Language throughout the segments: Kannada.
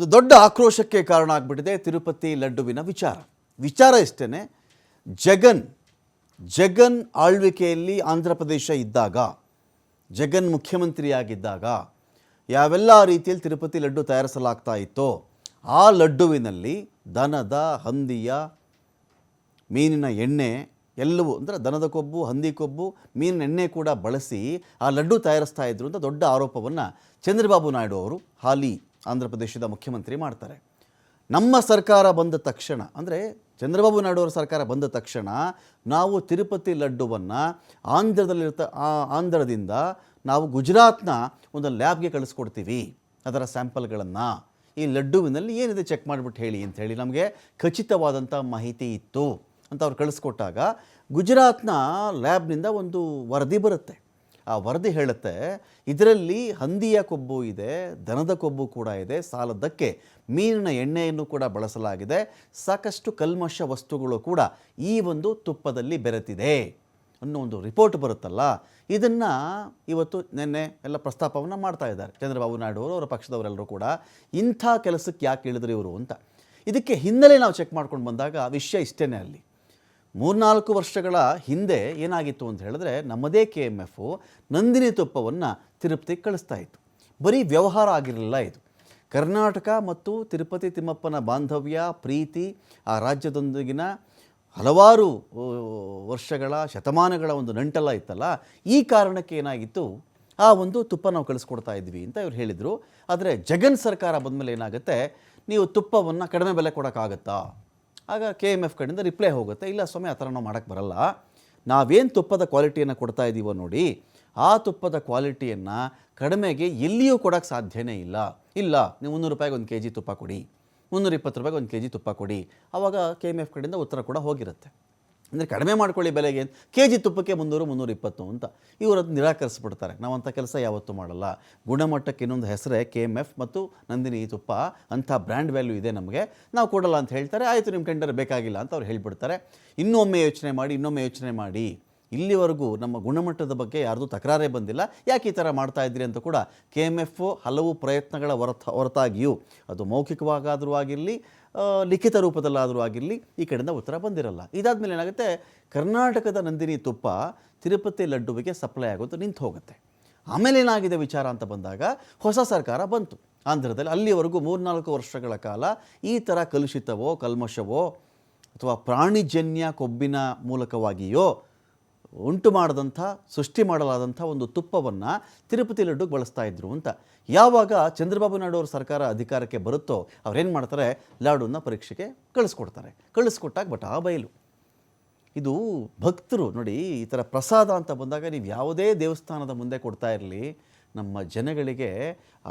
ಒಂದು ದೊಡ್ಡ ಆಕ್ರೋಶಕ್ಕೆ ಕಾರಣ ಆಗಿಬಿಟ್ಟಿದೆ ತಿರುಪತಿ ಲಡ್ಡುವಿನ ವಿಚಾರ ಇಷ್ಟೇ. ಜಗನ್ ಆಳ್ವಿಕೆಯಲ್ಲಿ ಆಂಧ್ರ ಪ್ರದೇಶ ಇದ್ದಾಗ, ಜಗನ್ ಮುಖ್ಯಮಂತ್ರಿಯಾಗಿದ್ದಾಗ ಯಾವೆಲ್ಲ ರೀತಿಯಲ್ಲಿ ತಿರುಪತಿ ಲಡ್ಡು ತಯಾರಿಸಲಾಗ್ತಾ ಇತ್ತೋ ಆ ಲಡ್ಡುವಿನಲ್ಲಿ ದನದ, ಹಂದಿಯ, ಮೀನಿನ ಎಣ್ಣೆ ಎಲ್ಲವೂ ಅಂದರೆ ದನದ ಕೊಬ್ಬು, ಹಂದಿ ಕೊಬ್ಬು, ಮೀನಿನ ಎಣ್ಣೆ ಕೂಡ ಬಳಸಿ ಆ ಲಡ್ಡು ತಯಾರಿಸ್ತಾ ಇದ್ರು ಅಂತ ದೊಡ್ಡ ಆರೋಪವನ್ನು ಚಂದ್ರಬಾಬು ನಾಯ್ಡು ಅವರು, ಹಾಲಿ ಆಂಧ್ರ ಪ್ರದೇಶದ ಮುಖ್ಯಮಂತ್ರಿ, ಮಾಡ್ತಾರೆ. ನಮ್ಮ ಸರ್ಕಾರ ಬಂದ ತಕ್ಷಣ, ಅಂದರೆ ಚಂದ್ರಬಾಬು ನಾಯ್ಡು ಅವರ ಸರ್ಕಾರ ಬಂದ ತಕ್ಷಣ ನಾವು ತಿರುಪತಿ ಲಡ್ಡುವನ್ನು ಆಂಧ್ರದಿಂದ ನಾವು ಗುಜರಾತ್ನ ಒಂದು ಲ್ಯಾಬ್ಗೆ ಕಳಿಸ್ಕೊಡ್ತೀವಿ. ಅದರ ಸ್ಯಾಂಪಲ್ಗಳನ್ನು ಈ ಲಡ್ಡುವಿನಲ್ಲಿ ಏನಿದೆ ಚೆಕ್ ಮಾಡಿಬಿಟ್ಟು ಹೇಳಿ ಅಂತ ಹೇಳಿ ನಮಗೆ ಖಚಿತವಾದಂಥ ಮಾಹಿತಿ ಇತ್ತು ಅಂತ ಅವ್ರು ಕಳಿಸ್ಕೊಟ್ಟಾಗ ಗುಜರಾತ್ನ ಲ್ಯಾಬ್ನಿಂದ ಒಂದು ವರದಿ ಬರುತ್ತೆ. ಆ ವರದಿ ಹೇಳುತ್ತೆ ಇದರಲ್ಲಿ ಹಂದಿಯ ಕೊಬ್ಬು ಇದೆ, ದನದ ಕೊಬ್ಬು ಕೂಡ ಇದೆ, ಸಾಲದ್ದಕ್ಕೆ ಮೀನಿನ ಎಣ್ಣೆಯನ್ನು ಕೂಡ ಬಳಸಲಾಗಿದೆ, ಸಾಕಷ್ಟು ಕಲ್ಮಶ ವಸ್ತುಗಳು ಕೂಡ ಈ ಒಂದು ತುಪ್ಪದಲ್ಲಿ ಬೆರೆತಿದೆ ಅನ್ನೋ ಒಂದು ರಿಪೋರ್ಟ್ ಬರುತ್ತಲ್ಲ. ಇದನ್ನು ಇವತ್ತು ನಿನ್ನೆ ಎಲ್ಲ ಪ್ರಸ್ತಾಪವನ್ನು ಮಾಡ್ತಾ ಇದ್ದಾರೆ ಚಂದ್ರಬಾಬು ನಾಯ್ಡು ಅವರು, ಅವರ ಪಕ್ಷದವರೆಲ್ಲರೂ ಕೂಡ. ಇಂಥ ಕೆಲಸಕ್ಕೆ ಯಾಕೆ ಇಳಿದ್ರು ಇವರು ಅಂತ ಇದಕ್ಕೆ ಹಿನ್ನೆಲೆ ನಾವು ಚೆಕ್ ಮಾಡ್ಕೊಂಡು ಬಂದಾಗ ವಿಷಯ ಇಷ್ಟೇ. ಅಲ್ಲಿ 3-4 ವರ್ಷಗಳ ಹಿಂದೆ ಏನಾಗಿತ್ತು ಅಂತ ಹೇಳಿದ್ರೆ ನಮ್ಮದೇ KMF ನಂದಿನಿ ತುಪ್ಪವನ್ನು ತಿರುಪತಿಗೆ ಕಳಿಸ್ತಾ ಇತ್ತು. ಬರೀ ವ್ಯವಹಾರ ಆಗಿರಲಿಲ್ಲ ಇದು. ಕರ್ನಾಟಕ ಮತ್ತು ತಿರುಪತಿ ತಿಮ್ಮಪ್ಪನ ಬಾಂಧವ್ಯ, ಪ್ರೀತಿ, ಆ ರಾಜ್ಯದೊಂದಿಗಿನ ಹಲವಾರು ವರ್ಷಗಳ, ಶತಮಾನಗಳ ಒಂದು ನಂಟೆಲ್ಲ ಇತ್ತಲ್ಲ, ಈ ಕಾರಣಕ್ಕೆ ಏನಾಗಿತ್ತು, ಆ ಒಂದು ತುಪ್ಪ ನಾವು ಕಳಿಸ್ಕೊಡ್ತಾ ಇದ್ವಿ ಅಂತ ಇವ್ರು ಹೇಳಿದರು. ಆದರೆ ಜಗನ್ ಸರ್ಕಾರ ಬಂದಮೇಲೆ ಏನಾಗುತ್ತೆ, ನೀವು ತುಪ್ಪವನ್ನು ಕಡಿಮೆ ಬೆಲೆ ಕೊಡೋಕ್ಕಾಗತ್ತಾ? ಆಗ KMF ಕಡೆಯಿಂದ ರಿಪ್ಲೈ ಹೋಗುತ್ತೆ, ಇಲ್ಲ ಸ್ವಾಮಿ ಆ ಥರ ನಾವು ಮಾಡೋಕ್ಕೆ ಬರಲ್ಲ, ನಾವೇನು ತುಪ್ಪದ ಕ್ವಾಲಿಟಿಯನ್ನು ಕೊಡ್ತಾ ಇದ್ದೀವೋ ನೋಡಿ, ಆ ತುಪ್ಪದ ಕ್ವಾಲಿಟಿಯನ್ನು ಕಡಿಮೆಗೆ ಎಲ್ಲಿಯೂ ಕೊಡೋಕ್ಕೆ ಸಾಧ್ಯನೇ ಇಲ್ಲ. ನೀವು 300 ರೂಪಾಯಿಗೆ 1 kg ತುಪ್ಪ ಕೊಡಿ, 320 ರೂಪಾಯಿಗೆ 1 kg ತುಪ್ಪ ಕೊಡಿ. ಆವಾಗ KMF ಕಡೆಯಿಂದ ಉತ್ತರ ಕೂಡ ಹೋಗಿರುತ್ತೆ. ಅಂದರೆ ಕಡಿಮೆ ಮಾಡ್ಕೊಳ್ಳಿ ಬೆಲೆಗೆ, kg ತುಪ್ಪಕ್ಕೆ 300-320 ಅಂತ. ಇವರು ಅದು ನಿರಾಕರಿಸ್ಬಿಡ್ತಾರೆ. ನಾವಂಥ ಕೆಲಸ ಯಾವತ್ತೂ ಮಾಡಲ್ಲ. ಗುಣಮಟ್ಟಕ್ಕೆ ಇನ್ನೊಂದು ಹೆಸರೇ KMF ಮತ್ತು ನಂದಿನಿ ತುಪ್ಪ, ಅಂಥ ಬ್ರ್ಯಾಂಡ್ ವ್ಯಾಲ್ಯೂ ಇದೆ ನಮಗೆ, ನಾವು ಕೊಡಲ್ಲ ಅಂತ ಹೇಳ್ತಾರೆ. ಆಯಿತು, ನಿಮ್ಮ ಟೆಂಡರ್ ಬೇಕಾಗಿಲ್ಲ ಅಂತ ಅವ್ರು ಹೇಳ್ಬಿಡ್ತಾರೆ. ಇನ್ನೊಮ್ಮೆ ಯೋಚನೆ ಮಾಡಿ ಇಲ್ಲಿವರೆಗೂ ನಮ್ಮ ಗುಣಮಟ್ಟದ ಬಗ್ಗೆ ಯಾರ್ದು ತಕರಾರೇ ಬಂದಿಲ್ಲ, ಯಾಕೆ ಈ ಥರ ಮಾಡ್ತಾ ಇದ್ರಿ ಅಂತ ಕೂಡ KMF ಹಲವು ಪ್ರಯತ್ನಗಳ ಹೊರತಾಗಿಯೂ, ಅದು ಮೌಖಿಕವಾಗಾದರೂ ಆಗಿರಲಿ, ಲಿಖಿತ ರೂಪದಲ್ಲಾದರೂ ಆಗಿರಲಿ, ಈ ಕಡೆಯಿಂದ ಉತ್ತರ ಬಂದಿರಲ್ಲ. ಇದಾದಮೇಲೆ ಏನಾಗುತ್ತೆ, ಕರ್ನಾಟಕದ ನಂದಿನಿ ತುಪ್ಪ ತಿರುಪತಿ ಲಡ್ಡುವಿಗೆ ಸಪ್ಲೈ ಆಗೋದು ನಿಂತು ಹೋಗುತ್ತೆ. ಆಮೇಲೆ ಏನಾಗಿದೆ ವಿಚಾರ ಅಂತ ಬಂದಾಗ ಹೊಸ ಸರ್ಕಾರ ಬಂತು ಆಂಧ್ರದಲ್ಲಿ. ಅಲ್ಲಿವರೆಗೂ 3-4 ವರ್ಷಗಳ ಕಾಲ ಈ ಥರ ಕಲುಷಿತವೋ, ಕಲ್ಮಶವೋ ಅಥವಾ ಪ್ರಾಣಿಜನ್ಯ ಕೊಬ್ಬಿನ ಮೂಲಕವಾಗಿಯೋ ಸೃಷ್ಟಿ ಮಾಡಲಾದಂಥ ಒಂದು ತುಪ್ಪವನ್ನು ತಿರುಪತಿ ಲಡ್ಡುಗೆ ಬಳಸ್ತಾ ಇದ್ರು ಅಂತ. ಯಾವಾಗ ಚಂದ್ರಬಾಬು ನಾಯ್ಡು ಅವ್ರ ಸರ್ಕಾರ ಅಧಿಕಾರಕ್ಕೆ ಬರುತ್ತೋ ಅವ್ರೇನು ಮಾಡ್ತಾರೆ, ಲಾಡುನ ಪರೀಕ್ಷೆಗೆ ಕಳಿಸ್ಕೊಟ್ಟಾಗ ಬಟಾ ಬಯಲು. ಇದು ಭಕ್ತರು ನೋಡಿ, ಈ ಥರ ಪ್ರಸಾದ ಅಂತ ಬಂದಾಗ ನೀವು ಯಾವುದೇ ದೇವಸ್ಥಾನದ ಮುಂದೆ ಕೊಡ್ತಾ ಇರಲಿ, ನಮ್ಮ ಜನಗಳಿಗೆ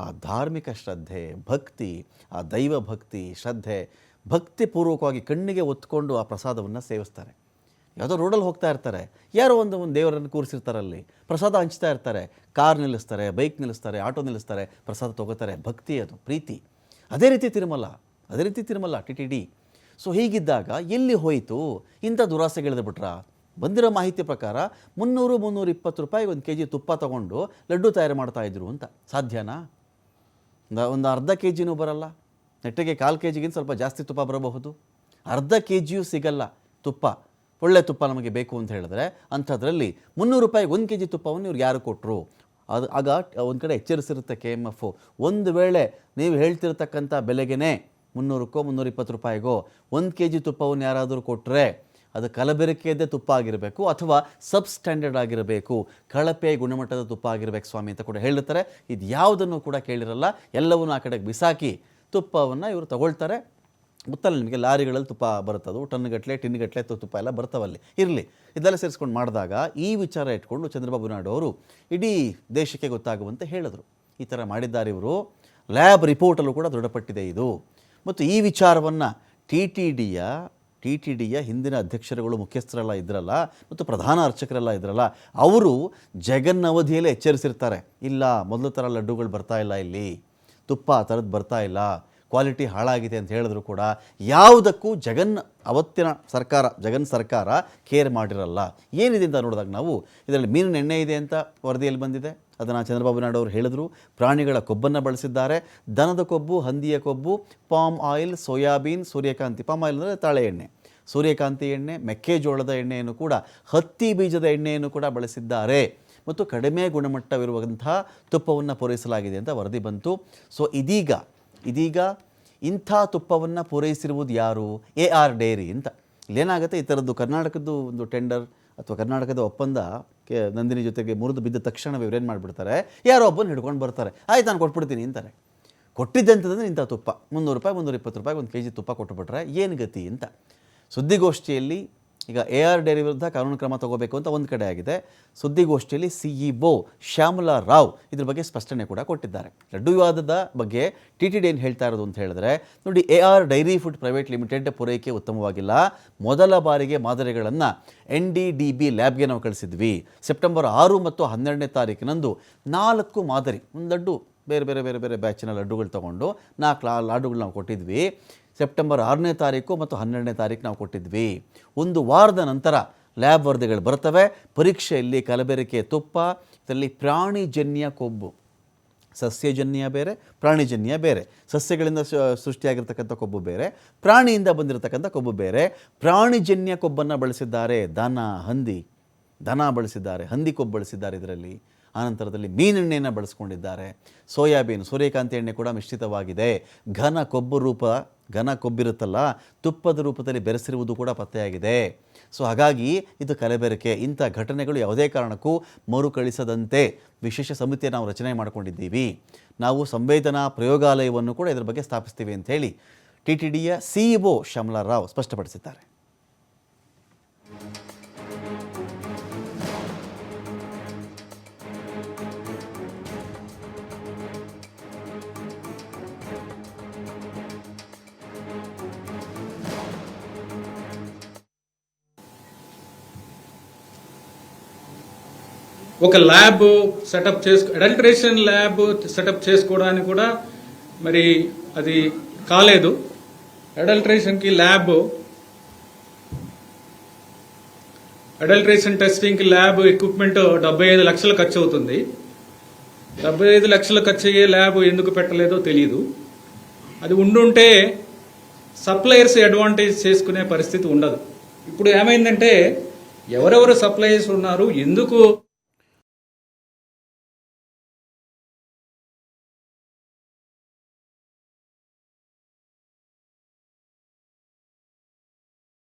ಆ ಧಾರ್ಮಿಕ ಶ್ರದ್ಧೆ, ಭಕ್ತಿ, ಆ ದೈವ ಭಕ್ತಿ, ಶ್ರದ್ಧೆ, ಭಕ್ತಿಪೂರ್ವಕವಾಗಿ ಕಣ್ಣಿಗೆ ಒತ್ಕೊಂಡು ಆ ಪ್ರಸಾದವನ್ನು ಸೇವಿಸ್ತಾರೆ. ಯಾವುದೋ ರೋಡಲ್ಲಿ ಹೋಗ್ತಾ ಇರ್ತಾರೆ, ಯಾರೋ ಒಂದು ದೇವರನ್ನು ಕೂರಿಸಿರ್ತಾರಲ್ಲಿ, ಪ್ರಸಾದ ಹಂಚ್ತಾ ಇರ್ತಾರೆ, ಕಾರ್ ನಿಲ್ಲಿಸ್ತಾರೆ, ಬೈಕ್ ನಿಲ್ಲಿಸ್ತಾರೆ, ಆಟೋ ನಿಲ್ಲಿಸ್ತಾರೆ, ಪ್ರಸಾದ ತೊಗೋತಾರೆ. ಭಕ್ತಿ, ಅದು ಪ್ರೀತಿ. ಅದೇ ರೀತಿ ತಿರುಮಲ TTD. ಸೊ ಹೀಗಿದ್ದಾಗ ಎಲ್ಲಿ ಹೋಯಿತು ಇಂಥ ದುರಾಸೆಗಿಳಿದು ಬಿಟ್ರಾ? ಬಂದಿರೋ ಮಾಹಿತಿ ಪ್ರಕಾರ 300-320 ರೂಪಾಯಿಗೆ 1 kg ತುಪ್ಪ ತೊಗೊಂಡು ಲಡ್ಡು ತಯಾರು ಮಾಡ್ತಾಯಿದ್ರು ಅಂತ. ಸಾಧ್ಯನಾ? ಒಂದು ಅರ್ಧ kgನೂ ಬರಲ್ಲ, ನೆಟ್ಟಿಗೆ 1/4 kgಗಿಂತ ಸ್ವಲ್ಪ ಜಾಸ್ತಿ ತುಪ್ಪ ಬರಬಹುದು. ಅರ್ಧ kgಯೂ ಸಿಗಲ್ಲ ತುಪ್ಪ. ಒಳ್ಳೆ ತುಪ್ಪ ನಮಗೆ ಬೇಕು ಅಂತ ಹೇಳಿದ್ರೆ ಅಂಥದ್ರಲ್ಲಿ 300 ರೂಪಾಯಿಗೆ 1 kg ತುಪ್ಪವನ್ನು ಇವ್ರು ಯಾರು ಕೊಟ್ಟರು? ಆಗ ಒಂದು ಕಡೆ ಎಚ್ಚರಿಸಿರುತ್ತೆ KMF, ಒಂದು ವೇಳೆ ನೀವು ಹೇಳ್ತಿರ್ತಕ್ಕಂಥ ಬೆಲೆಗೇ 300ಕ್ಕೋ 320 ರೂಪಾಯಿಗೋ 1 kg ತುಪ್ಪವನ್ನು ಯಾರಾದರೂ ಕೊಟ್ಟರೆ ಅದು ಕಲಬೆರಕೆಯದ್ದೇ ತುಪ್ಪ ಆಗಿರಬೇಕು ಅಥವಾ ಸಬ್ ಸ್ಟ್ಯಾಂಡರ್ಡ್ ಆಗಿರಬೇಕು, ಕಳಪೆ ಗುಣಮಟ್ಟದ ತುಪ್ಪ ಆಗಿರಬೇಕು ಸ್ವಾಮಿ ಅಂತ ಕೂಡ ಹೇಳ್ತಾರೆ. ಇದು ಯಾವುದನ್ನು ಕೂಡ ಕೇಳಿರಲ್ಲ, ಎಲ್ಲವನ್ನೂ ಆ ಕಡೆಗೆ ಬಿಸಾಕಿ ತುಪ್ಪವನ್ನು ಇವರು ತಗೊಳ್ತಾರೆ. ಗೊತ್ತಲ್ಲ ನಿಮಗೆ, ಲಾರಿಗಳಲ್ಲಿ ತುಪ್ಪ ಬರ್ತದೆ, ಟಿನ್ಗಟ್ಟಲೆ ತುಪ್ಪ ಎಲ್ಲ ಬರ್ತಾವಲ್ಲಿ. ಇರಲಿ, ಇದೆಲ್ಲ ಸೇರಿಸ್ಕೊಂಡು ಮಾಡಿದಾಗ ಈ ವಿಚಾರ ಇಟ್ಕೊಂಡು ಚಂದ್ರಬಾಬು ನಾಯ್ಡು ಅವರು ಇಡೀ ದೇಶಕ್ಕೆ ಗೊತ್ತಾಗುವಂತೆ ಹೇಳಿದ್ರು. ಈ ಥರ ಮಾಡಿದ್ದಾರೆ ಇವರು. ಲ್ಯಾಬ್ ರಿಪೋರ್ಟಲ್ಲೂ ಕೂಡ ದೃಢಪಟ್ಟಿದೆ ಇದು. ಮತ್ತು ಈ ವಿಚಾರವನ್ನು TTDಯ ಹಿಂದಿನ ಅಧ್ಯಕ್ಷರುಗಳು, ಮುಖ್ಯಸ್ಥರೆಲ್ಲ ಇದ್ರಲ್ಲ, ಮತ್ತು ಪ್ರಧಾನ ಅರ್ಚಕರೆಲ್ಲ ಇದ್ರಲ್ಲ, ಅವರು ಜಗನ್ ಅವಧಿಯಲ್ಲೇ ಎಚ್ಚರಿಸಿರ್ತಾರೆ. ಇಲ್ಲ, ಮೊದಲು ಥರ ಲಡ್ಡುಗಳು ಬರ್ತಾ ಇಲ್ಲ, ಇಲ್ಲಿ ತುಪ್ಪ ಆ ಥರದ್ದು ಬರ್ತಾ ಇಲ್ಲ, ಕ್ವಾಲಿಟಿ ಹಾಳಾಗಿದೆ ಅಂತ ಹೇಳಿದ್ರು ಕೂಡ ಯಾವುದಕ್ಕೂ ಜಗನ್ ಅವತ್ತಿನ ಸರ್ಕಾರ ಜಗನ್ ಸರ್ಕಾರ ಕೇರ್ ಮಾಡಿರಲ್ಲ. ಏನಿದೆ ಅಂತ ನೋಡಿದಾಗ ನಾವು ಇದರಲ್ಲಿ ಮೀನಿನ ಎಣ್ಣೆ ಇದೆ ಅಂತ ವರದಿಯಲ್ಲಿ ಬಂದಿದೆ. ಅದನ್ನು ಚಂದ್ರಬಾಬು ನಾಯ್ಡು ಅವರು ಹೇಳಿದರು. ಪ್ರಾಣಿಗಳ ಕೊಬ್ಬನ್ನು ಬಳಸಿದ್ದಾರೆ. ದನದ ಕೊಬ್ಬು, ಹಂದಿಯ ಕೊಬ್ಬು, ಪಾಮ್ ಆಯಿಲ್, ಸೋಯಾಬೀನ್, ಸೂರ್ಯಕಾಂತಿ. ಪಾಮ್ ಆಯಿಲ್ ಅಂದರೆ ತಾಳೆ ಎಣ್ಣೆ, ಸೂರ್ಯಕಾಂತಿ ಎಣ್ಣೆ, ಮೆಕ್ಕೆಜೋಳದ ಎಣ್ಣೆಯನ್ನು ಕೂಡ, ಹತ್ತಿ ಬೀಜದ ಎಣ್ಣೆಯನ್ನು ಕೂಡ ಬಳಸಿದ್ದಾರೆ ಮತ್ತು ಕಡಿಮೆ ಗುಣಮಟ್ಟವಿರುವಂತಹ ತುಪ್ಪವನ್ನು ಪೂರೈಸಲಾಗಿದೆ ಅಂತ ವರದಿ ಬಂತು. ಸೊ ಇದೀಗ ಇಂಥ ತುಪ್ಪವನ್ನು ಪೂರೈಸಿರುವುದು ಯಾರು? AR ಡೈರಿ ಅಂತ. ಇಲ್ಲೇನಾಗುತ್ತೆ, ಈ ಥರದ್ದು ಕರ್ನಾಟಕದ್ದು ಒಂದು ಟೆಂಡರ್ ಅಥವಾ ಕರ್ನಾಟಕದ ಒಪ್ಪಂದ ನಂದಿನಿ ಜೊತೆಗೆ ಮುರಿದು ಬಿದ್ದ ತಕ್ಷಣ ಇವ್ರೇನು ಮಾಡಿಬಿಡ್ತಾರೆ, ಯಾರೋ ಒಬ್ಬನ ಹಿಡ್ಕೊಂಡು ಬರ್ತಾರೆ, ಆಯ್ತು ನಾನು ಕೊಟ್ಬಿಡ್ತೀನಿ ಅಂತಾರೆ. ಕೊಟ್ಟಿದ್ದಂಥದ್ದು ಇಂಥ ತುಪ್ಪ ₹300 ₹320 1 kg ತುಪ್ಪ ಕೊಟ್ಟುಬಿಟ್ರೆ ಏನು ಗತಿ ಅಂತ ಸುದ್ದಿಗೋಷ್ಠಿಯಲ್ಲಿ ಈಗ AR ಡೈರಿ ವಿರುದ್ಧ ಕಾನೂನು ಕ್ರಮ ತಗೋಬೇಕು ಅಂತ ಒಂದು ಕಡೆ ಆಗಿದೆ. ಸುದ್ದಿಗೋಷ್ಠಿಯಲ್ಲಿ CEO ಶ್ಯಾಮಲಾ ರಾವ್ ಇದ್ರ ಬಗ್ಗೆ ಸ್ಪಷ್ಟನೆ ಕೂಡ ಕೊಟ್ಟಿದ್ದಾರೆ. ಲಡ್ಡು ವಿವಾದದ ಬಗ್ಗೆ TTD ಏನು ಹೇಳ್ತಾ ಇರೋದು ಅಂತ ಹೇಳಿದ್ರೆ, ನೋಡಿ, AR dairy food private limited ಪೂರೈಕೆ ಉತ್ತಮವಾಗಿಲ್ಲ. ಮೊದಲ ಬಾರಿಗೆ ಮಾದರಿಗಳನ್ನು NDDB ಲ್ಯಾಬ್ಗೆ ನಾವು ಕಳಿಸಿದ್ವಿ. ಸೆಪ್ಟೆಂಬರ್ 6 ಮತ್ತು 12ನೇ ತಾರೀಕಿನಂದು 4 ಮಾದರಿ, ಒಂದು ಲಡ್ಡು ಬೇರೆ ಬೇರೆ ಬೇರೆ ಬೇರೆ ಬ್ಯಾಚಿನ ಲಡ್ಡುಗಳು ತೊಗೊಂಡು 4 ಲಾಡುಗಳು ನಾವು ಕೊಟ್ಟಿದ್ವಿ. ಸೆಪ್ಟೆಂಬರ್ 6ನೇ ತಾರೀಕು ಮತ್ತು 12ನೇ ತಾರೀಕು ನಾವು ಕೊಟ್ಟಿದ್ವಿ. ಒಂದು ವಾರದ ನಂತರ ಲ್ಯಾಬ್ ವರದಿಗಳು ಬರ್ತವೆ. ಪರೀಕ್ಷೆಯಲ್ಲಿ ಕಲಬೆರಕೆ ತುಪ್ಪ, ಇದರಲ್ಲಿ ಪ್ರಾಣಿಜನ್ಯ ಕೊಬ್ಬು, ಸಸ್ಯಜನ್ಯ ಬೇರೆ, ಪ್ರಾಣಿಜನ್ಯ ಬೇರೆ. ಸಸ್ಯಗಳಿಂದ ಸೃಷ್ಟಿಯಾಗಿರ್ತಕ್ಕಂಥ ಕೊಬ್ಬು ಬೇರೆ, ಪ್ರಾಣಿಯಿಂದ ಬಂದಿರತಕ್ಕಂಥ ಕೊಬ್ಬು ಬೇರೆ. ಪ್ರಾಣಿಜನ್ಯ ಕೊಬ್ಬನ್ನು ಬಳಸಿದ್ದಾರೆ. ದನ ಬಳಸಿದ್ದಾರೆ, ಹಂದಿ ಕೊಬ್ಬು ಬಳಸಿದ್ದಾರೆ ಇದರಲ್ಲಿ. ಆನಂತರದಲ್ಲಿ ಮೀನೆಣ್ಣೆಯನ್ನು ಬಳಸ್ಕೊಂಡಿದ್ದಾರೆ. ಸೋಯಾಬೀನ್, ಸೂರ್ಯಕಾಂತಿ ಎಣ್ಣೆ ಕೂಡ ಮಿಶ್ರಿತವಾಗಿದೆ. ಘನ ಕೊಬ್ಬಿರುತ್ತಲ್ಲ, ತುಪ್ಪದ ರೂಪದಲ್ಲಿ ಬೆರೆಸಿರುವುದು ಕೂಡ ಪತ್ತೆಯಾಗಿದೆ. ಸೊ ಹಾಗಾಗಿ ಇದು ಕಲಬೆರಕೆ. ಇಂಥ ಘಟನೆಗಳು ಯಾವುದೇ ಕಾರಣಕ್ಕೂ ಮರುಕಳಿಸದಂತೆ ವಿಶೇಷ ಸಮಿತಿಯನ್ನು ನಾವು ರಚನೆ ಮಾಡಿಕೊಂಡಿದ್ದೀವಿ. ನಾವು ಸಂವೇದನಾ ಪ್ರಯೋಗಾಲಯವನ್ನು ಕೂಡ ಇದರ ಬಗ್ಗೆ ಸ್ಥಾಪಿಸ್ತೀವಿ ಅಂತ ಹೇಳಿ TTDಯ CEO ಶ್ಯಾಮಲಾ ರಾವ್ ಸ್ಪಷ್ಟಪಡಿಸಿದ್ದಾರೆ. ఒక lab setup adulteration lab setup చేసుకోవడానికి కూడా మరి అది కాలేదు. అడల్టరేషన్కి ల్యాబ్, అడల్టరేషన్ టెస్టింగ్కి ల్యాబ్ ఎక్విప్మెంట్ 75 లక్షలు ఖర్చు అవుతుంది. 75 లక్షలు ఖర్చు అయ్యే ల్యాబ్ ఎందుకు పెట్టలేదో తెలియదు. అది ఉండుంటే సప్లయర్స్ అడ్వాంటేజ్ చేసుకునే పరిస్థితి ఉండదు. ఇప్పుడు ఏమైందంటే ఎవరెవరు సప్లయర్స్ ఉన్నారు, ఎందుకు